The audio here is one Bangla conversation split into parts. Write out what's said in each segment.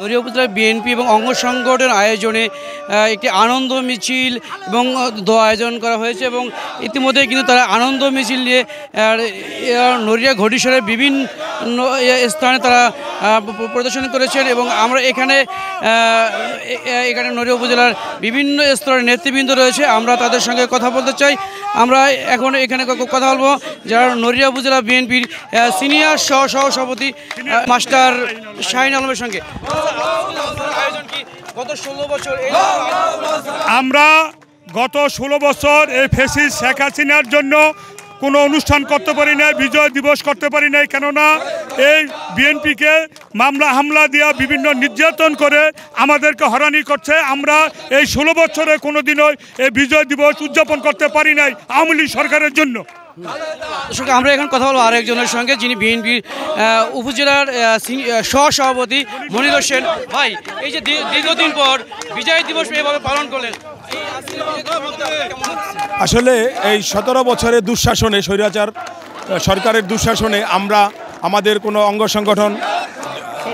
নড়িয়া উপজেলা বিএনপি এবং অঙ্গ সংগঠন আয়োজনে একটি আনন্দ মিছিল এবং দোয়া আয়োজন করা হয়েছে এবং ইতিমধ্যে কিন্তু তারা আনন্দ মিছিল নিয়ে নড়িয়া ঘটিসরের বিভিন্ন স্থানে তারা প্রদর্শন করেছেন এবং আমরা এখানে নড়িয়া উপজেলার বিভিন্ন স্তরের নেতৃবৃন্দ রয়েছে, আমরা তাদের সঙ্গে কথা বলতে চাই। আমরা এখন এখানে কথা বলবো যারা নড়িয়া উপজেলা বিএনপির সিনিয়র সহসভাপতি মাস্টার শাহিন আলমের সঙ্গে। আমরা গত 16 বছর এই ফ্যাসিস্ট শেখ হাসিনার জন্য কোনো অনুষ্ঠান করতে পারি নাই, বিজয় দিবস করতে পারি নাই, কেননা এই বিএনপিকে মামলা হামলা দিয়া বিভিন্ন নির্যাতন করে আমাদেরকে হয়রানি করছে। আমরা এই 16 বছরে কোনো দিনও এই বিজয় দিবস উদযাপন করতে পারি নাই আওয়ামী লীগ সরকারের জন্য। আমরা এখন কথা বলবো আরেকজনের সঙ্গে যিনি বিএনপির উপজেলার সহসভাপতি মনির হোসেন। ভাই, এই যে দীর্ঘদিন পর বিজয় দিবস এভাবে পালন করলেন, আসলে এই 17 বছরের দুঃশাসনে, স্বৈরাচার সরকারের দুঃশাসনে আমরা আমাদের কোনো অঙ্গ সংগঠন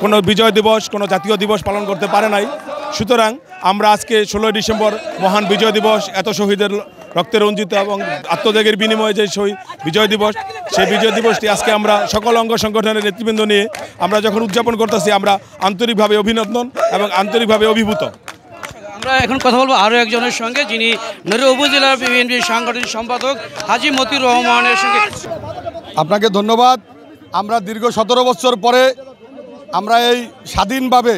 কোনো বিজয় দিবস, কোনো জাতীয় দিবস পালন করতে পারে নাই। সুতরাং আমরা আজকে 16 ডিসেম্বর মহান বিজয় দিবস, এত শহীদের রক্তে রঞ্জিত এবং আত্মত্যাগের বিনিময়ে যে বিজয় দিবস, সেই বিজয় দিবসটি আজকে আমরা সকল অঙ্গ সংগঠনের নেতৃবৃন্দ নিয়ে আমরা যখন উদযাপন করতেছি, আমরা আন্তরিকভাবে অভিনন্দন এবং আন্তরিকভাবে অভিভূত। আমরা এখন কথা বলবো আরও একজনের সঙ্গে যিনি নড়িয়া উপজেলা বিএনপির সাংগঠনিক সম্পাদক হাজী মতিউর রহমানের সঙ্গে। আপনাকে ধন্যবাদ। আমরা দীর্ঘ 17 বছর পরে আমরা এই স্বাধীনভাবে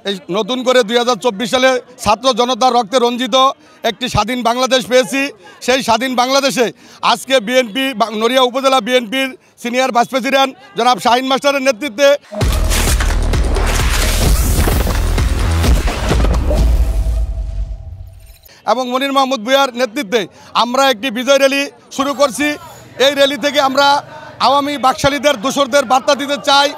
এই নতুন করে 2024 সালে ছাত্র জনতার রক্তে রঞ্জিত একটি স্বাধীন বাংলাদেশ পেয়েছি। সেই স্বাধীন বাংলাদেশে আজকে বিএনপি নড়িয়া উপজেলা বিএনপির সিনিয়র ভাইস প্রেসিডেন্ট জনাব শাহিন মাস্টারের নেতৃত্বে এবং মনির মাহমুদ ভূঁইয়ার নেতৃত্বে আমরা একটি বিজয় র্যালি শুরু করছি। এই র্যালি থেকে আমরা আওয়ামী বাকশালীদের দোসরদের বার্তা দিতে চাই,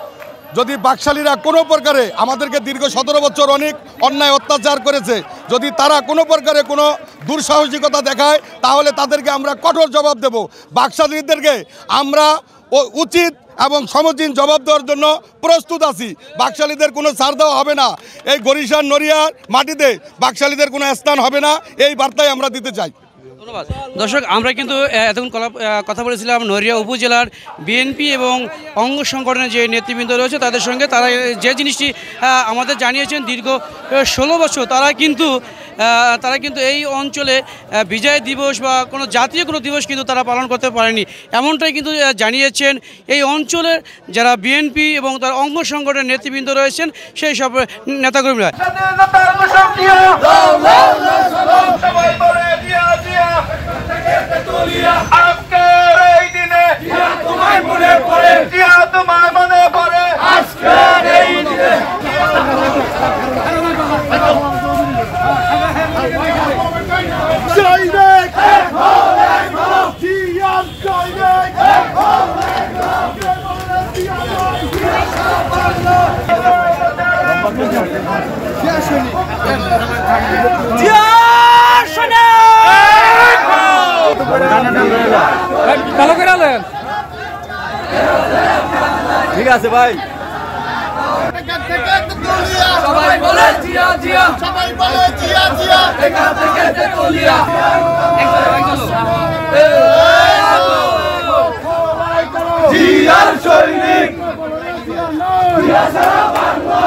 যদি বাকশালীরা কোনো প্রকারে আমাদেরকে দীর্ঘ 17 বছর অনেক অন্যায় অত্যাচার করেছে, যদি তারা কোনো প্রকারে কোনো দুঃসাহসিকতা দেখায় তাহলে তাদেরকে আমরা কঠোর জবাব দেব। বাকশালীদেরকে আমরা উচিত এবং সমীচীন জবাব দেওয়ার জন্য প্রস্তুত আছি। বাকশালীদের কোনো ছাড় দেওয়া হবে না। এই গরিশার নড়িয়ার মাটিতে বাকশালীদের কোনো স্থান হবে না, এই বার্তাই আমরা দিতে চাই। ধন্যবাদ। দর্শক, আমরা কিন্তু এতক্ষণ কথা বলেছিলাম নড়িয়া উপজেলার বিএনপি এবং অঙ্গ সংগঠনের যে নেতৃবৃন্দ রয়েছে তাদের সঙ্গে। তারা যে জিনিসটি আমাদের জানিয়েছেন, দীর্ঘ 16 বছর তারা কিন্তু এই অঞ্চলে বিজয় দিবস বা কোনো জাতীয় কোনো দিবস কিন্তু তারা পালন করতে পারেনি, এমনটাই কিন্তু জানিয়েছেন এই অঞ্চলের যারা বিএনপি এবং তার অঙ্গ সংগঠনের নেতৃবৃন্দ রয়েছেন সেই সব নেতাকর্মীরা। ঠিক আছে ভাই, সবাই বলে জিয়া জিয়া, সবাই বলে জিয়া জিয়া, একা থেকে তেতুলিয়া, জিয়ার সৈনিক, জিয়া সারা বাংলা,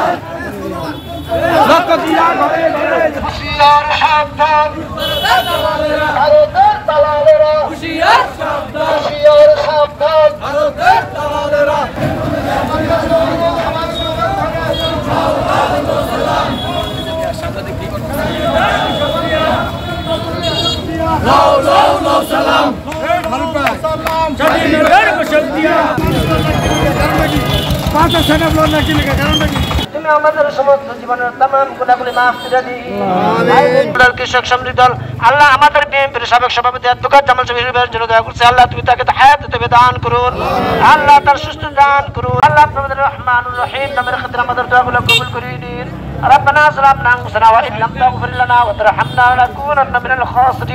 লক্ষ জিয়া ঘরে ঘরে, হুশিয়ার সাবধান, ভারতের দালালেরা, হুশিয়ার সাবধান, হুশিয়ার সাবধান, ভারতের দালালেরা। তুমি আমাদের সমস্ত জীবনের তামাম গুনাহগুলি মাফ করে দিও। কৃষক সমৃদ্ধ দল আল্লাহ আমাদের বিএনপির সাবেক সভাপতি আব্দুল জামাল সাহেবের জন্য দয়া করছে। আল্লাহ তুমি তাকে হায়াত তবে দান করুন, আল্লাহ তার সুস্থ দান করুন। আল্লাহ তোমাদের রহমানুর রহিম নামের খাতিরে আমাদের দোয়াগুলো কবুল করে নিন। ربنا ظلمنا أنفسنا وإن لم تغفر لنا وترحمنا لنكونن من الخاسرين।